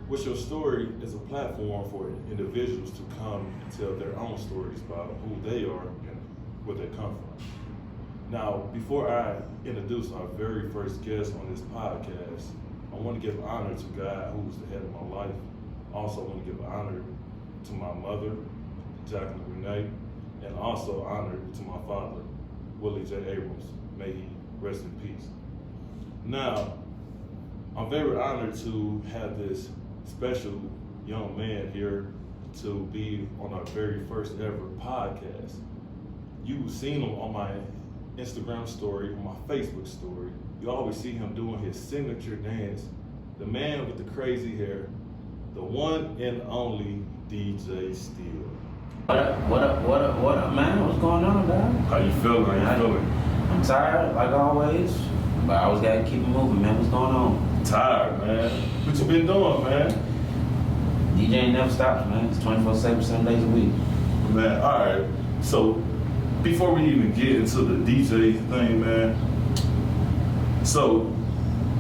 What's Your Story is a platform for individuals to come and tell their own stories about who they are and where they come from. Now, before I introduce our very first guest on this podcast, I want to give honor to God, who's the head of my life. Also, I want to give honor to my mother, Jacqueline Renee, and also honor to my father, Willie J. Abrams. May he rest in peace. Now, I'm very honored to have this special young man here to be on our very first ever podcast. You've seen him on my Instagram story, on my Facebook story. You always see him doing his signature dance. The man with the crazy hair, the one and only DJ Steele. What up, man? What's going on, dog? How you feeling? I'm tired, like always, but I always gotta keep it moving, man. What's going on? Tired, man. What you been doing, man? DJing never stops, man. It's 24/7, 7 days a week. Man, all right. So, before we even get into the DJ thing, man, so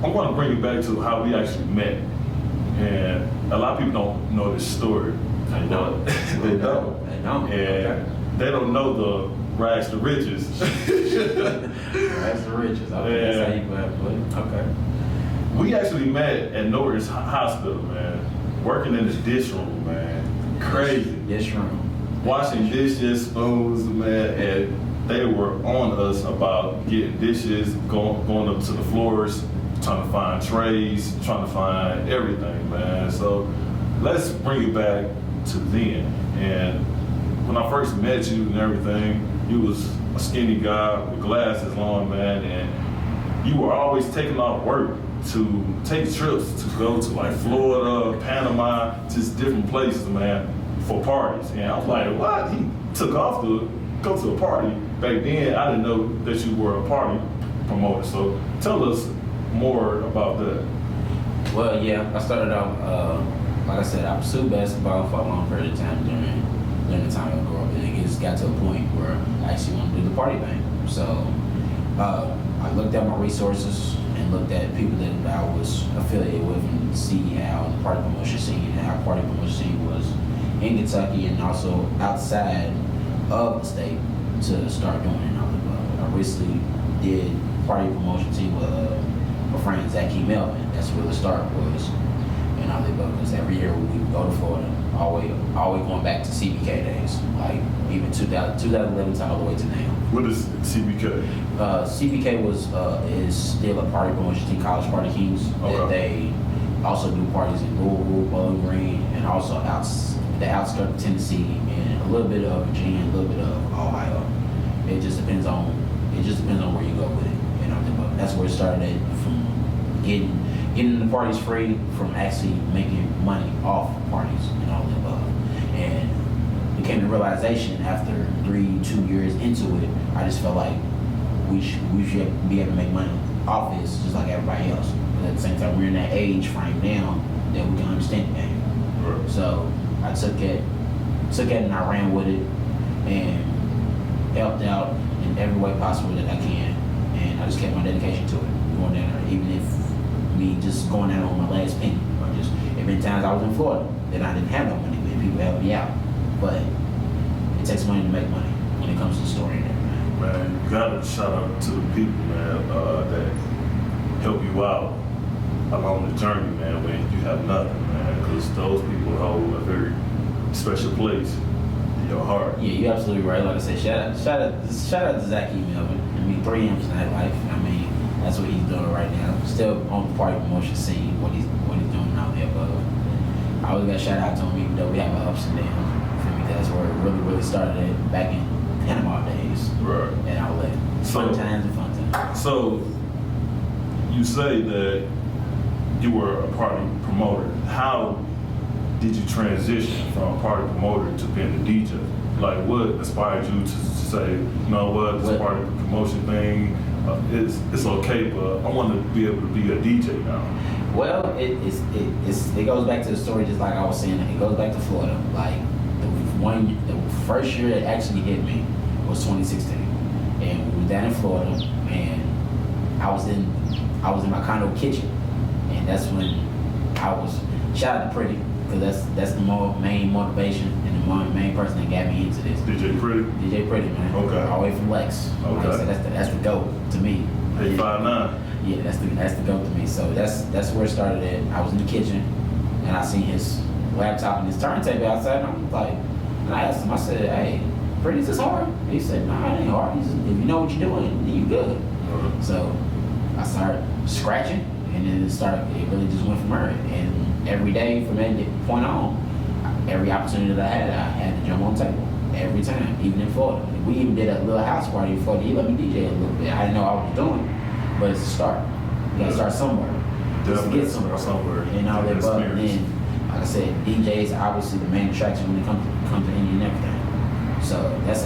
I'm going to bring you back to how we actually met. And a lot of people don't know this story. I know. They don't. They don't. And they don't know the rags to riches. Rags to riches. Okay, that's how you go ahead and put it. Okay. We actually met at Norris Hospital, man. Working in the dish room, man. Crazy. Dish room. Washing dishes, spoons, man, and they were on us about getting dishes, going up to the floors, trying to find trays, trying to find everything, man. So let's bring it back to then. And when I first met you and everything, you was a skinny guy with glasses on, man, and you were always taking off work to take trips to go to like Florida, Panama, just different places, man, for parties. And I was like, what? He took off to go to a party. Back then, I didn't know that you were a party promoter. So tell us more about that. Well, yeah, I started out, like I said, I pursued basketball for a long period of time during the time I grew up. And it just got to a point where I actually wanted to do the party thing. So I looked at my resources and looked at people that I was affiliated with and see how the party promotion scene and how party promotion scene was in Kentucky and also outside of the state to start doing it. I recently did party promotion team with my friend Zachy Melvin. That's where the start was. And I live because every year we would go to Florida, always going back to CBK days, like even 2011 time all the way to now. What is CBK? CBK is still a party promotion team, College Party Kings. Okay. They also do parties in Louisville, Bowling Green, and also the outskirts of Tennessee, and a little bit of Virginia, a little bit of Ohio. It just depends on where you go with it. You know, but that's where it started at, from getting the parties free, from actually making money off parties and all the above. And it came to realization after 2 years into it, I just felt like we should be able to make money off this just like everybody else. But at the same time, we're in that age frame now that we can understand the game. Right. So I took it and I ran with it and helped out in every way possible that I can. And I just kept my dedication to it, going down there, even if me just going down on my last penny. Or just, there been times I was in Florida that I didn't have no money, but people helped me out. But it takes money to make money when it comes to the story and everything. Man, you gotta shout out to the people, man, that help you out along the journey, man, when you have nothing, man, because those people hold a very special place in your heart. Yeah, you're absolutely right. Like I said, shout out to Zachy Melvin. I mean, 3M's nightlife. I mean, that's what he's doing right now. Still on the party promotion scene, what he's doing out there above. I always got to shout out to him, even though we have our ups and downs. For me, that's where it really started at, back in Panama days. Right. And outlet. Fun times and fun times. So you say that you were a party promoter. How did you transition from a party promoter to being a DJ? Like, what inspired you to say, you know what, this party promotion thing, it's okay, but I want to be able to be a DJ now? Well, it goes back to the story, just like I was saying. It goes back to Florida. Like the first year that actually hit me was 2016, and we were down in Florida, and I was in my condo kitchen, and that's when I was shout out to Pretty, because that's the main motivation and the main person that got me into this. DJ Pretty? DJ Pretty, man. Okay. All the way from Lex. Okay. Like I said, that's the GOAT to me. 859. Yeah, that's the GOAT to me. So that's where it started at. I was in the kitchen and I seen his laptop and his turntable outside, and I'm like, and I asked him, I said, hey, Pretty, is this hard? He said, nah, it ain't hard. He said, if you know what you're doing, then you good. So I started scratching, and then it really just went from there. And every day from that point on, every opportunity that I had to jump on the table. Every time, even in Florida. We even did a little house party in Florida. He let me DJ a little bit. I didn't know what I was doing, but it's a start. You gotta start somewhere. Just to get somewhere. And all that, but then, like I said, DJs obviously the main attraction when it comes to Indy and everything. So that's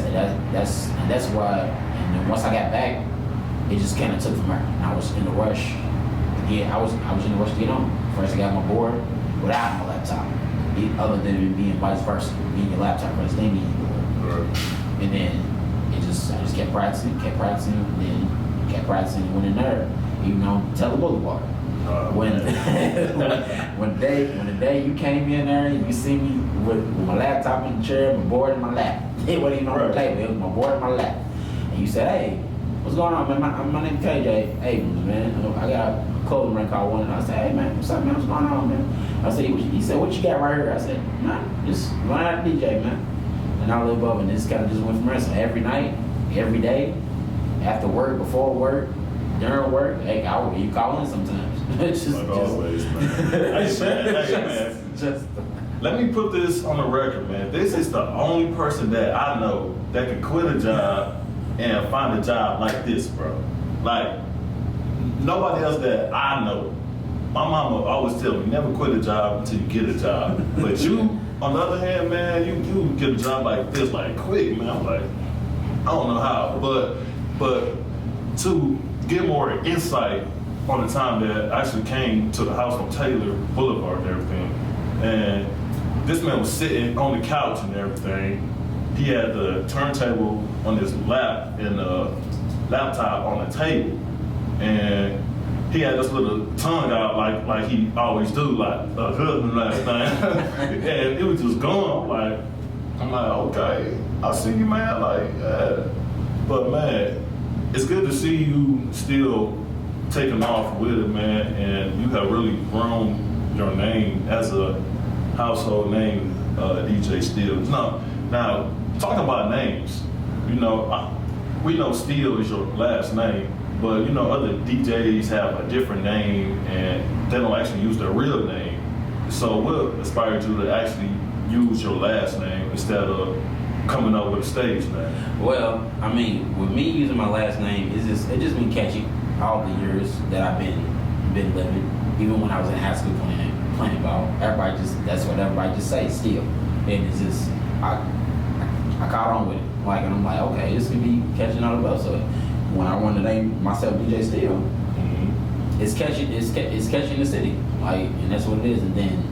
why. And then once I got back, it just kind of took from there. And I was in a rush. Yeah, I was in a rush to get on. First, I got my board without my laptop. Other than it being vice versa, being your laptop first, then being your board. And then I just kept practicing, and then kept practicing, and went in there, even on Teller Boulevard. When the day you came in there and you see me with my laptop in the chair, my board in my lap. It wasn't even on the table, it was my board in my lap. And you said, hey, what's going on, man? My name's KJ Abrams, man. I got a clothing brand called One, and I said, hey, man, what's up, man? What's going on, man? I said, he said, what you got right here? I said, man, just learn how to DJ, man. And I live above, and this kind of just went from there. So every night, every day, after work, before work, during work, hey, you call in sometimes. Always, man. Hey, man. Let me put this on the record, man. This is the only person that I know that can quit a job and find a job like this, bro. Like, nobody else that I know. My mama always tell me, never quit a job until you get a job. But you, on the other hand, man, you get a job like this, like quick, man. I'm like, I don't know how, but to get more insight on the time that I actually came to the house on Taylor Boulevard and everything, and this man was sitting on the couch and everything. He had the turntable on his lap and the laptop on the table, and he had this little tongue out like he always do, like a husband last thing, and it was just going. I'm like, okay, I see you, man. But man, it's good to see you still taking off with it, man, and you have really grown your name as a household name, DJ Steele. Now, talking about names, we know Steele is your last name, but other DJs have a different name and they don't actually use their real name. So what inspired you to actually use your last name instead of coming up with a stage name? Well, I mean, with me using my last name, it just been catchy all the years that I've been living. Even when I was in high school playing ball, that's what everybody just say, Steele. And it's just I caught on with it. And I'm like, okay, this can be catching all about. So when I wanted to name myself DJ Steele, it's catchy in the city. And that's what it is. And then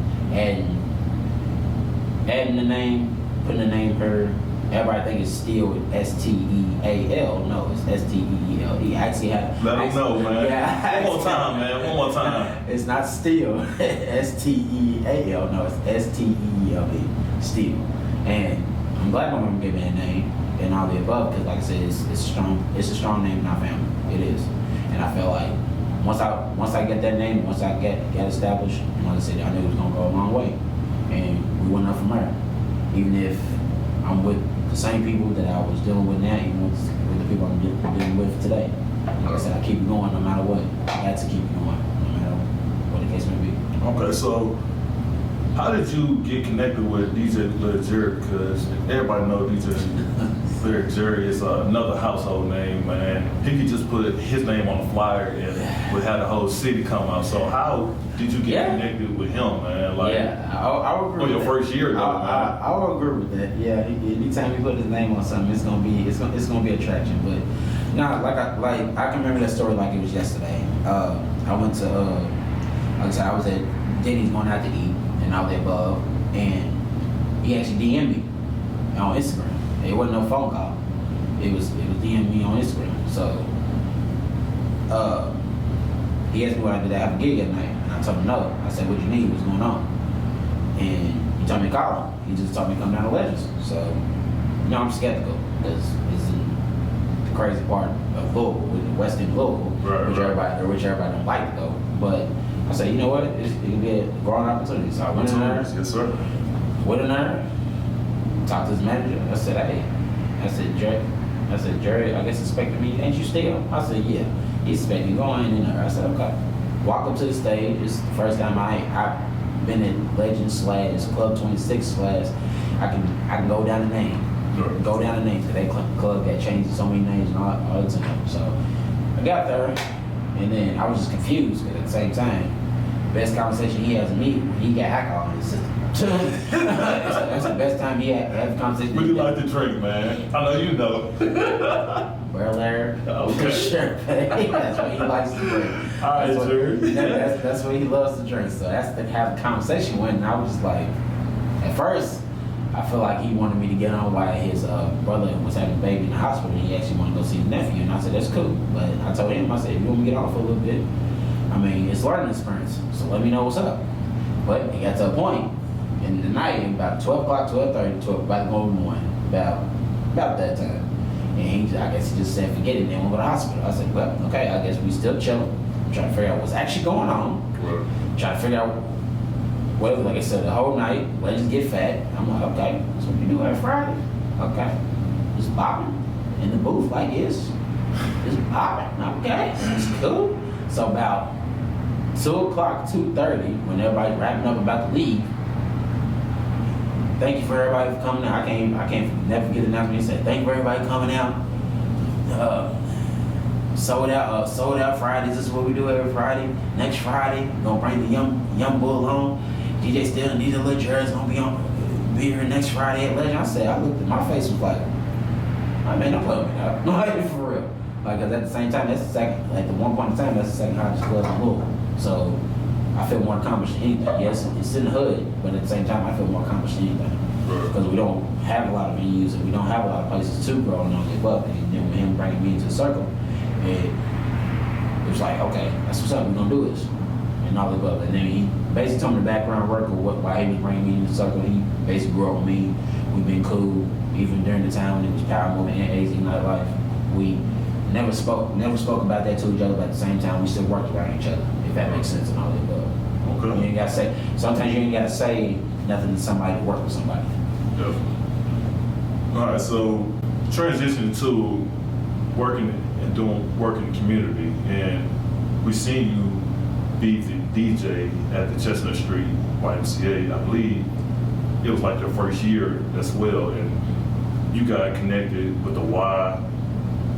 adding the name, putting the name her, everybody think it's Steele with S-T-E-A-L. No, it's S-T-E-E-L-E. I actually have. Let them know, man. Yeah, One more time, man. One more time. It's not Steele. S-T-E-A-L. No, it's S-T-E-E-L-E. Steele. And I'm glad my mom gave me a name and all the above, because like I said, it's a strong name in our family. It is. And I felt like once I get that name, once I get established, and like I said, I knew it was gonna go a long way. And we went up from there. Even if I'm with the same people that I was dealing with now, even with the people I'm dealing with today. Like I said, I keep it going no matter what. I had to keep it going no matter what the case may be. Okay, so how did you get connected with DJ Lil Jerry? Because everybody knows DJ Lil Jerry is another household name, man. He could just put his name on a flyer and would have the whole city come out. So how did you get connected with him, man? I would agree on your first year, though, man. I would agree with that. Yeah, anytime you put his name on something, it's gonna be attraction. But I can remember that story like it was yesterday. I went to like I said, I was at Denny's going out to eat and all the above, and he actually DM'd me on Instagram. It wasn't no phone call. It was DM'd me on Instagram. So he asked me what I did. I have a gig at night, and I told him no. I said, "What you need? What's going on?" And he told me to call him. He just told me to come down to Legends. So, you know, I'm skeptical because it's in the crazy part of Louisville, with the West End Louisville, which everybody don't like to go. But I said, you know what? It can be a growing opportunity. So I went in there. Yes, sir. Went in there, talked to his manager. I said, hey, Jerry, I guess expecting me. Ain't you Steele? I said, yeah. He expected me going in there. I said, okay. Walk up to the stage. It's the first time I've been at Legends / Club 26 / I can go down the name. Sure. Go down the names. That club got changed so many names and all the time. So I got there, and then I was just confused because at the same time, the best conversation he has with me when he got alcohol in his system. That's the best time he had to have a conversation. What do you like to drink, man? I know you know. Bel Air, okay. Sure. That's what he likes to drink. All right, sir. That's what he loves to drink. So that's to have a conversation with. And I was just like, at first, I feel like he wanted me to get on while his brother was having a baby in the hospital. He actually wanted to go see his nephew, and I said, that's cool. But I told him, I said, if you want me to get off for a little bit, I mean, it's a learning experience, so let me know what's up. But it got to a point in the night, about 12 o'clock, 12:30, about to go in the morning, about that time. And I guess he just said, forget it, then we'll go to the hospital. I said, well, okay, I guess we still chilling. Trying to figure out what's actually going on. Right. Trying to figure out whatever, like I said, the whole night, let's just get fat. I'm like, okay, that's what we do every Friday. Okay. Just bopping in the booth like this. Just bopping. Okay. It's cool. So about 2 o'clock, 2:30, when everybody's wrapping up about to leave, thank you for everybody for coming out. I can't never forget the announcement. He said, thank you for everybody coming out. Sold out Fridays. This is what we do every Friday. Next Friday, we're gonna bring the young bull home. DJ Steele and DJ Louisville is gonna be here next Friday at Legend. I said, I looked at my face was like, I mean, don't play with me now. No, for real. Like, cause at the same time, that's the second. At the one point in time, that's the second highest club in Louisville. So I feel more accomplished than anything. Yes, it's in the hood, but at the same time, I feel more accomplished than anything. Because we don't have a lot of venues and we don't have a lot of places to grow and all the above. And then with him bringing me into the circle, it was like, okay, that's what's up. We're gonna do this and all the above. And then he basically told me the background work of why he was bringing me into the circle. He basically grew up with me. We've been cool even during the time when it was Power Movement and AZ Nightlife. We never spoke about that to each other, but at the same time, we still worked around each other. If that makes sense and all the above. Okay. You ain't gotta say. Sometimes you ain't gotta say nothing to somebody to work with somebody. Definitely. All right, so transitioning to working and doing work in the community, and we seen you be the DJ at the Chestnut Street YMCA. I believe it was like your first year as well, and you got connected with the Y,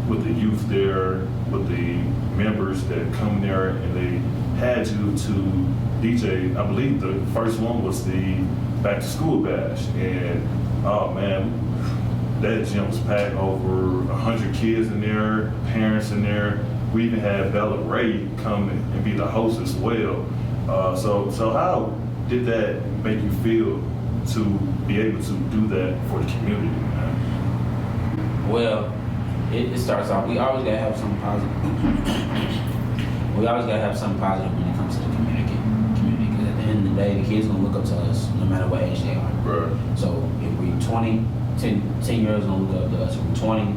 with the youth there, with the members that come there, and they had you to DJ. I believe the first one was the back to school bash, and oh man, that gym was packed, over 100 kids in there, parents in there. We even had Bella Ray come and be the host as well. So how did that make you feel to be able to do that for the community, man? Well, it starts off, we always gotta have something positive. We always gotta have something positive when it comes to the community. Because at the end of the day, the kids gonna look up to us no matter what age they are. Right. So if we're 20, 10 years gonna look up to us. If we're 20,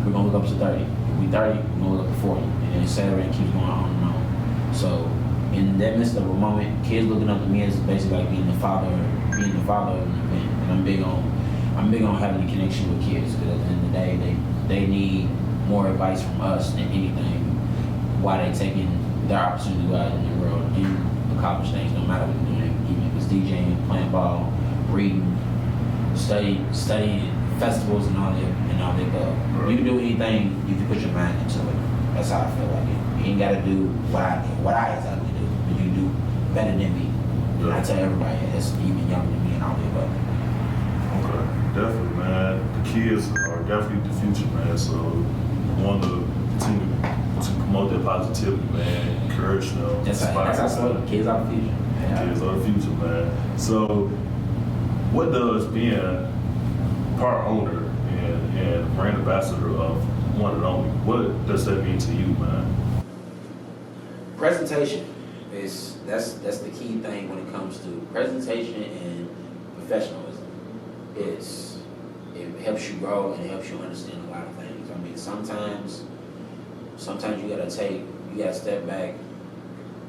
we're gonna look up to 30. If we're 30, we're gonna look up to 40. And et cetera, and keeps going on and on. So in that midst of a moment, kids looking up to me is basically like being the father of an event. And I'm big on having a connection with kids, because at the end of the day, they need more advice from us than anything. Why they taking their opportunity to go out in the world and accomplish things, no matter what they're doing, even if it's DJing, playing ball, reading, studying festivals and all that above. You can do anything if you put your mind into it. That's how I feel like it. You ain't gotta do what I exactly do, but you do better than me. And I tell everybody that's even younger than me and all the above. Okay, definitely, man. The kids are definitely the future, man. So I want to continue to promote that positivity, man. Encourage them. That's how I slow the kids are the future. Yeah. Kids are the future, man. So what does being part owner and brand ambassador of One and Only, what does that mean to you, man? Presentation is that's the key thing when it comes comes to presentation and professionalism, it helps you grow and it helps you understand a lot of things. I mean, sometimes you gotta step back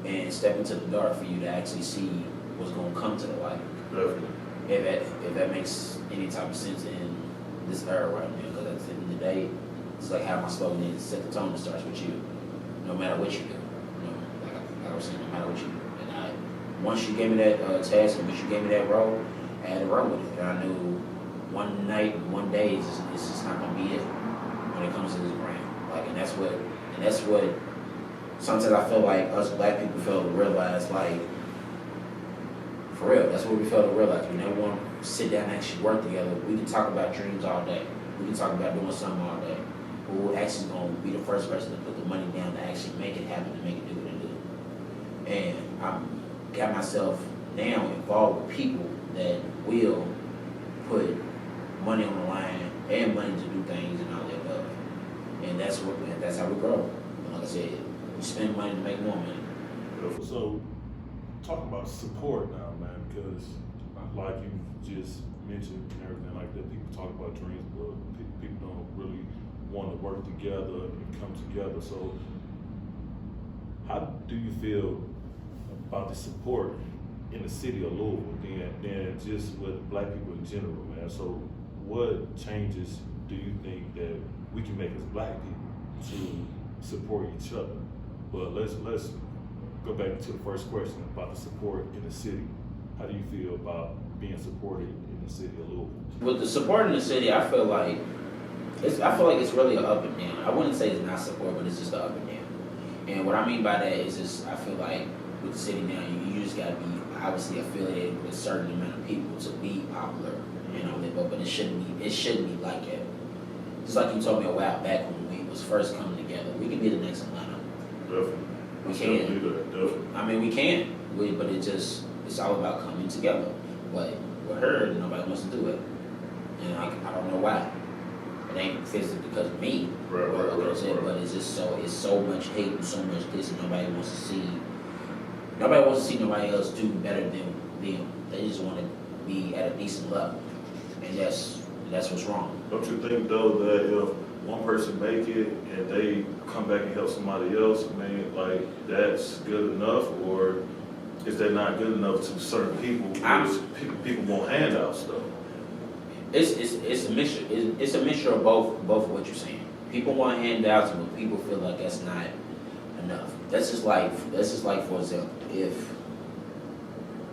and step into the dark for you to actually see what's gonna come to the light. Definitely. If that makes any type of sense in this era right now, because at the end of the day, it's like how my slogan is: set the tone that starts with you, no matter what you do. Like I was saying, no matter what you do. And once you gave me that task, and once you gave me that role, I had to run with it. And I knew one night, one day, it's just not gonna be it when it comes to this brand. Like, and that's what. Sometimes I feel like us black people fail to realize, like, for real, that's what we fail to realize. We never want to sit down and actually work together. We can talk about dreams all day. We can talk about doing something all day. But we're actually going to be the first person to put the money down to actually make it happen, to make it do what it do. And I got myself now involved with people that will put money on the line and money to do things and all that stuff. And that's how we grow. And like I said, we spend money to make more money. So, talk about support now, man, because like you just mentioned and everything like that, people talk about dreams, but people don't really want to work together and come together. So, how do you feel about the support in the city of Louisville than just with black people in general, man? So, what changes do you think that we can make as black people to support each other? But let's go back to the first question about the support in the city. How do you feel about being supported in the city of Louisville? With the support in the city, I feel like it's really an up and down. I wouldn't say it's not support, but it's just an up and down. And what I mean by that is just, I feel like with the city now, you just gotta be obviously affiliated with a certain amount of people to be popular, you know. But it shouldn't be like that. Just like you told me a while back when we was first coming together, we can be the next Atlanta. Definitely. We can. Definitely. I mean, we can. But it's all about coming together. But with her, nobody wants to do it. And I don't know why. It ain't physically because of me. Right. But it's just so much hate and so much this, and nobody wants to see nobody else do better than them. They just want to be at a decent level. And that's what's wrong. Don't you think though that if one person make it and they come back and help somebody else, I mean, like, that's good enough, or is that not good enough to certain people? Because people want handouts though. It's a mixture. It's a mixture of both of what you're saying. People want handouts, but people feel like that's not enough. That's just like for example, if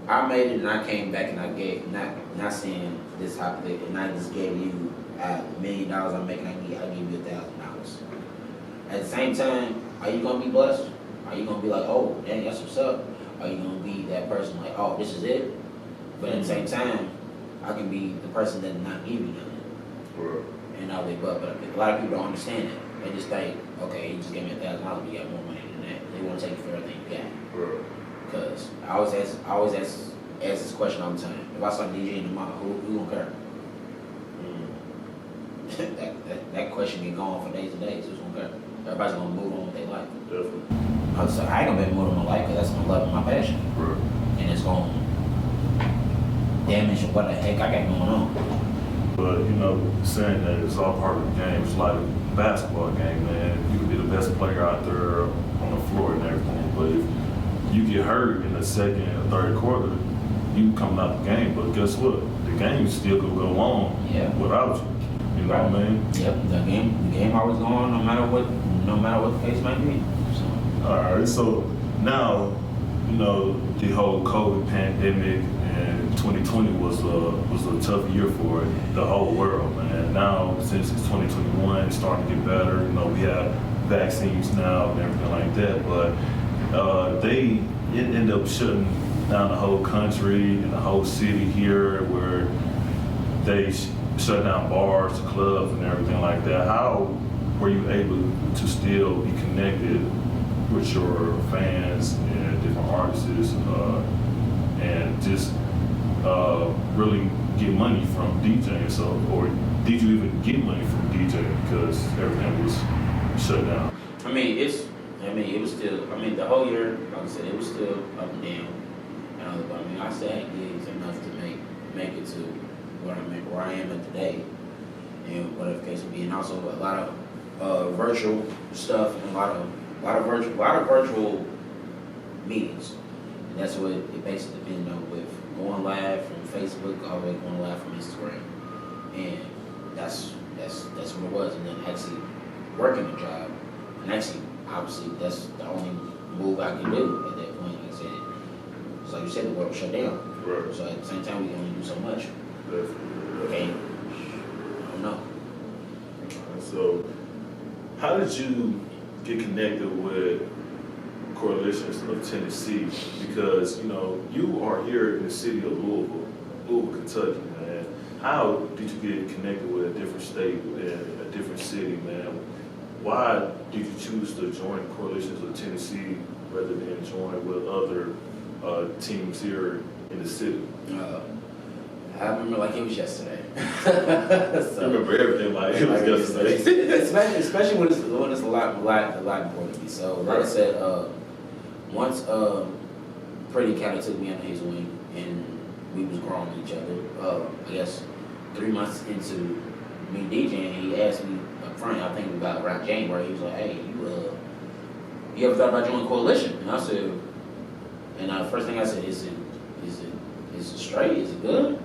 I made it and I came back and I gave, not saying this hypothetical, and I just gave you $1 million I'm making, I give you $1,000. At the same time, are you gonna be blessed? Are you gonna be like, oh, dang, that's what's up? Are you gonna be that person like, oh, this is it? But at the same time, I can be the person that not give you nothing. Right. And all that, but a lot of people don't understand that. They just think, okay, you just gave me $1,000, you got more money than that. They want to take it for everything you got. Right. Because I always ask this question all the time. If I start DJing tomorrow, who gonna care? That question can go on for days and days. Who's gonna care? Everybody's gonna move on what they like. Definitely. So I ain't gonna be moving on my life because that's my love and my passion. Right. And it's gonna damage what the heck I got going on. But you know, saying that it's all part of the game. It's like a basketball game, man. You can be the best player out there on the floor and everything, but if you get hurt in the second or third quarter, you coming out the game. But guess what? The game still could go on without you. You know what I mean? Yep, the game always going on, no matter what the case might be. So. All right, so now, you know, the whole COVID pandemic and 2020 was a tough year for the whole world, man. Now, since it's 2021, it's starting to get better. You know, we have vaccines now and everything like that, but it ended up shutting down the whole country and the whole city here, where they shut down bars, clubs, and everything like that. How were you able to still be connected with your fans and different artists and just really get money from DJing? So, or did you even get money from DJing because everything was shut down? It was still, the whole year, like I said, it was still up and down. And and all that. But I mean, I still had gigs enough to make it to where I am at today, and whatever the case would be, and also a lot of virtual stuff and a lot of virtual meetings. And that's what it basically depends on, with going live from Facebook all the way going live from Instagram, and that's what it was. And then actually working the job, and actually obviously that's the only move I can do at that point. Like I said, it's like you said, the world shut down. Right. So at the same time, we can only do so much. Definitely. Okay. I don't know. So, how did you get connected with Coalitions of Tennessee? Because, you know, you are here in the city of Louisville, Kentucky, man. How did you get connected with a different state and a different city, man? Why did you choose to join Coalitions of Tennessee rather than join with other teams here in the city? I remember like it was yesterday. I remember everything like it was yesterday. especially when it's a lot important to me. So like I said, once Freddie kind of took me under his wing and we was growing each other. I guess 3 months into me DJing, he asked me up front, I think about around January, he was like, "Hey, you ever thought about joining Coalition?" And I said, and the first thing I said, is it straight? Is it good?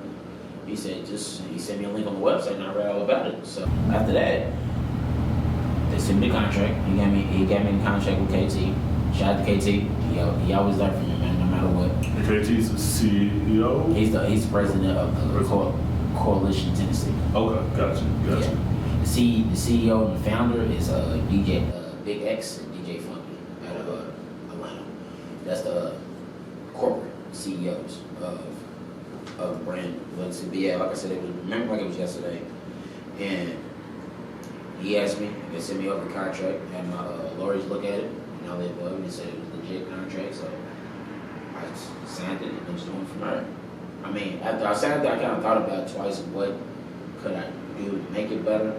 He said, he sent me a link on the website and I read all about it. So after that, they sent me the contract. He got me the contract with KT. Shout out to KT. He always there for me, man, no matter what. KT's the CEO? He's the president of the Coalition Tennessee. Okay, gotcha. Yeah. The CEO and the founder is DJ Big X and DJ Funky out of Atlanta. That's the corporate CEOs of the brand. But yeah, like I said, remember like it was yesterday. And he asked me, they sent me over the contract, and my lawyers look at it, and all that above, and they said it was a legit contract, so I just signed it and just went from there. I mean, after I signed it, I kind of thought about it twice, what could I do to make it better?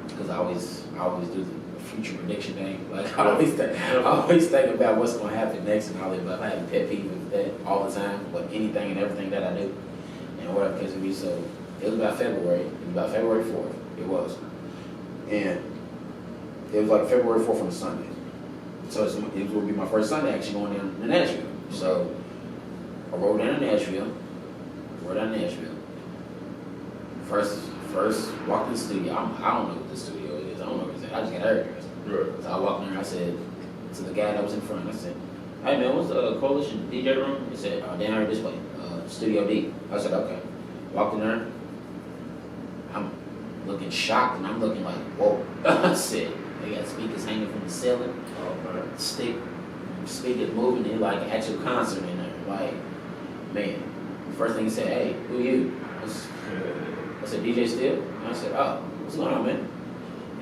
Because I always do the future prediction thing. Like I always think about what's going to happen next and all that. But I have a pet peeve with that all the time, with anything and everything that I do, and whatever case it be. So it was about February. It was about February 4th. It was, and it was like February 4th on a Sunday. So it would be my first Sunday actually going down to Nashville. So I rode down to Nashville. First walked in the studio. I don't know what the studio is. I don't know what it is. I just got heard. Right. So I walked in there. I said to the guy that was in front, I said, "Hey man, what's the Coalition DJ room?" He said, "Down there this way, Studio D." I said, "Okay." Walked in there. I'm looking shocked and I'm looking like, whoa. I said, they got speakers hanging from the ceiling. Oh man. Speakers moving. They like an actual concert in there. Like, man. The first thing he said, "Hey, who you?" I said, "DJ Steele." And I said, "Oh, what's going on, man?"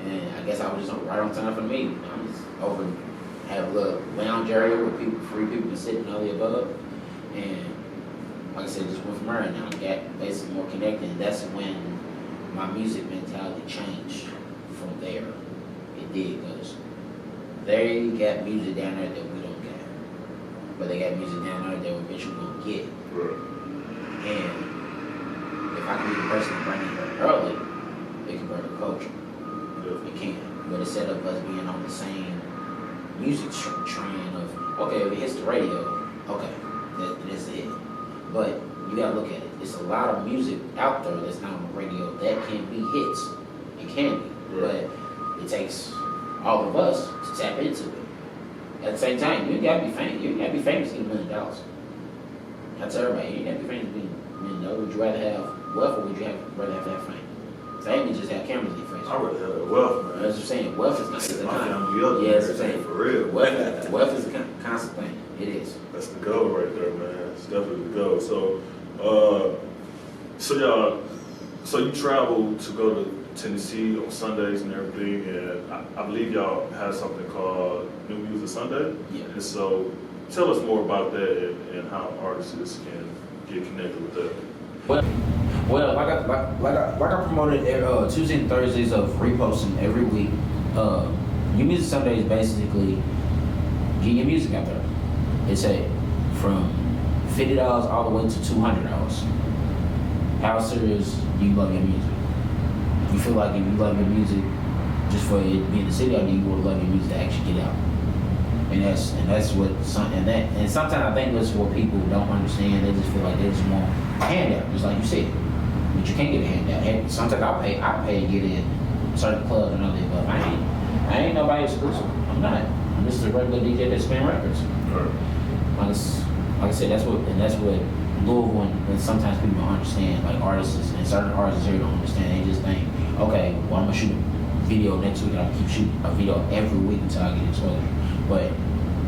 And I guess I was just right on time for the meeting. I'm just over, have a little lounge area where free people can sit and all the above. And like I said, just went from there and I got basically more connected. And that's when my music mentality changed from there. It did, because they got music down there that we don't get. But they got music down there that we're eventually going to get. Right. And if I can be the person to bring it here early, it can bring the culture. It can. But instead of us being on the same music trend of, okay, if it hits the radio, okay, that's it. But you gotta look at it. There's a lot of music out there that's not on the radio that can be hits. It can be. Right. But it takes all of us to tap into it. At the same time, you gotta be famous. You gotta be famous to get $1 million. I tell everybody, you gotta be famous to get $1 million. Would you rather have wealth, or would you rather have fame? Fame is just have cameras in your face. I rather have that wealth, man. That's what I'm saying. Wealth is not My a family up yeah, there, that's what I'm saying. for real. Wealth is a constant thing. It is. That's the goal right there, man. It's definitely the goal. So you travel to go to Tennessee on Sundays and everything, and I believe y'all have something called New Music Sunday. Yeah. And so tell us more about that and how artists can get connected with that. Well, like I promoted Tuesday and Thursdays of reposting every week. New Music Sunday is basically getting your music out there. It's from $50 all the way to $200. How serious do you love your music? You feel like if you love your music just for it to be in the city, or do you want to love your music to actually get out? And that's what and sometimes I think that's what people don't understand. They just feel like they just want a handout, just like you said. But you can't get a handout. Sometimes I pay to get in certain clubs and all that, but I ain't nobody exclusive. I'm not. I'm just a regular DJ that spin records. Right. Like I said, that's what Louisville and sometimes people don't understand. Like artists and certain artists here don't understand. They just think, okay, well I'm gonna shoot a video next week and I'll keep shooting a video every week until I get exposure. But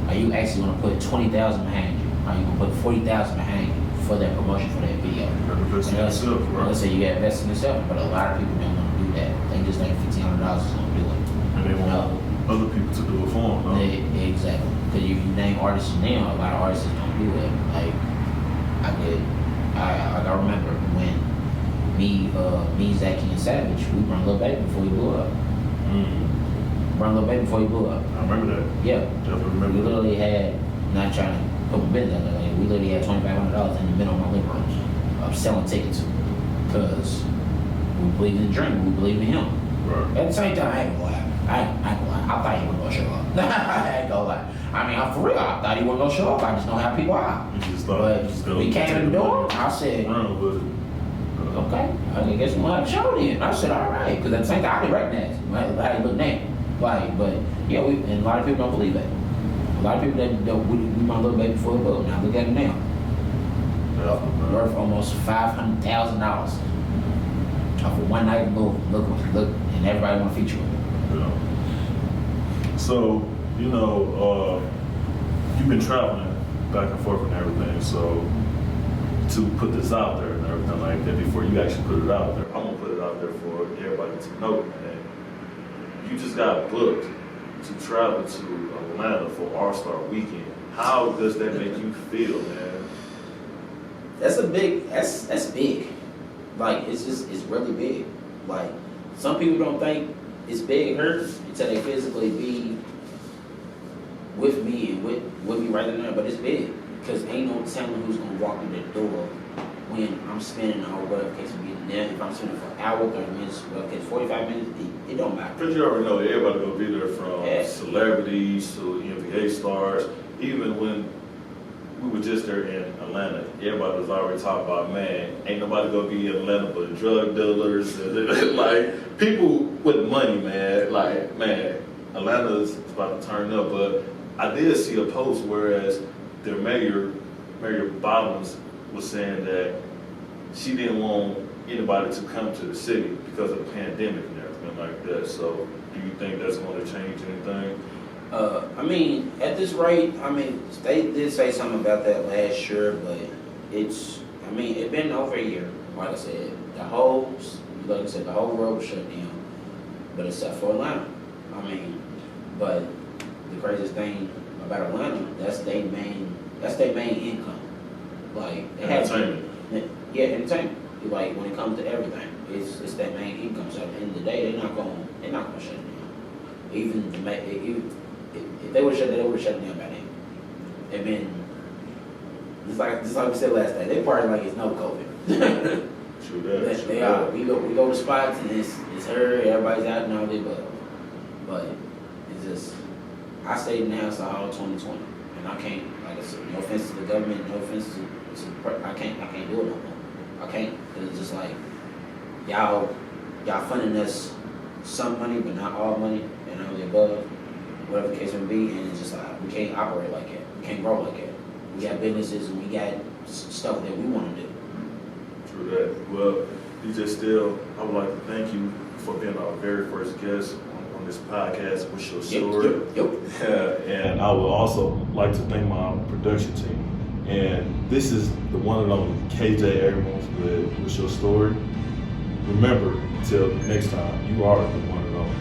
are you actually gonna put 20,000 behind you? Are you gonna put 40,000 behind you for that promotion for that video? Invest in yourself, right? Let's say you got invested in yourself, but a lot of people don't want to do that. They just think $1,500 is gonna do it. And they want other people to do it for them, no? Exactly. Because if you name artists now, a lot of artists don't do that. Like I remember when me, Zachy, and Savage, we brought Lil Baby before he blew up. Brought Lil Baby before he blew up. I remember that. Yeah. Definitely remember. We literally had, not trying to put my business out there, like, we literally had $2,500 in the middle of my living room of selling tickets because we believed in the dream, we believed in him. Right. At the same time, I ain't gonna lie. I thought he wasn't gonna show up. I ain't gonna lie. I mean, I'm for real. I thought he wasn't gonna show up. I just know how people are. You just thought. But we came in the door. I said, okay, I guess we'll have a show then. I said, all right, because at the same time, I didn't recognize him. Like, how he looked now. Like, but yeah, and a lot of people don't believe that. A lot of people that don't. We my Lil Baby before the boat. Now look at him now. Worth almost $500,000 off of one night move. Look, and everybody want to feature him. Yeah. So, you've been traveling back and forth and everything, so to put this out there and everything like that, before you actually put it out there, I'm gonna put it out there for everybody to know, man. You just got booked to travel to Atlanta for All-Star Weekend. How does that make you feel, man? That's big. Like, it's really big. Like, some people don't think it's big here until they physically be with me and with me right in there, but it's big. Because ain't no telling who's gonna walk in the door when I'm spending or whatever case may be. Now, if I'm spending for an hour, 30 minutes, whatever case, 45 minutes, it don't matter. Because you already know everybody gonna be there, from celebrities to NBA stars. Even when we were just there in Atlanta, everybody was already talking about, man, ain't nobody gonna be in Atlanta but drug dealers and like people with money, man. Like, man, Atlanta's about to turn up. But I did see a post whereas their mayor Bottoms, was saying that she didn't want anybody to come to the city because of the pandemic and everything like that. So do you think that's going to change anything? I mean, at this rate, I mean, they did say something about that last year, but it's been over a year. Like I said, the whole world was shut down, but except for Atlanta. I mean, but the craziest thing about Atlanta, that's their main income. Like, they have entertainment. Entertainment. Like, when it comes to everything, it's their main income. So at the end of the day, they're not gonna shut it down. Even if they would shut it, they would have shut it down by then. They've been just like we said last night. They party like it's no COVID. True that. They are. We go to spots and it's her. Everybody's out and all that, but it's just I stayed in the house all 2020, and I can't. Like I said, no offense to the government, no offense to I can't do it no more. I can't. It's just like y'all funding us some money, but not all money, and all the above, whatever the case may be. And it's just like we can't operate like that. We can't grow like that. We got businesses and we got stuff that we want to do. True that. Well, DJ Steele, I would like to thank you for being our very first guest on this podcast with your story. Yep. And I would also like to thank my production team. And this is the one and only KJ Abrams with your story. Remember, until next time, you are the one and only.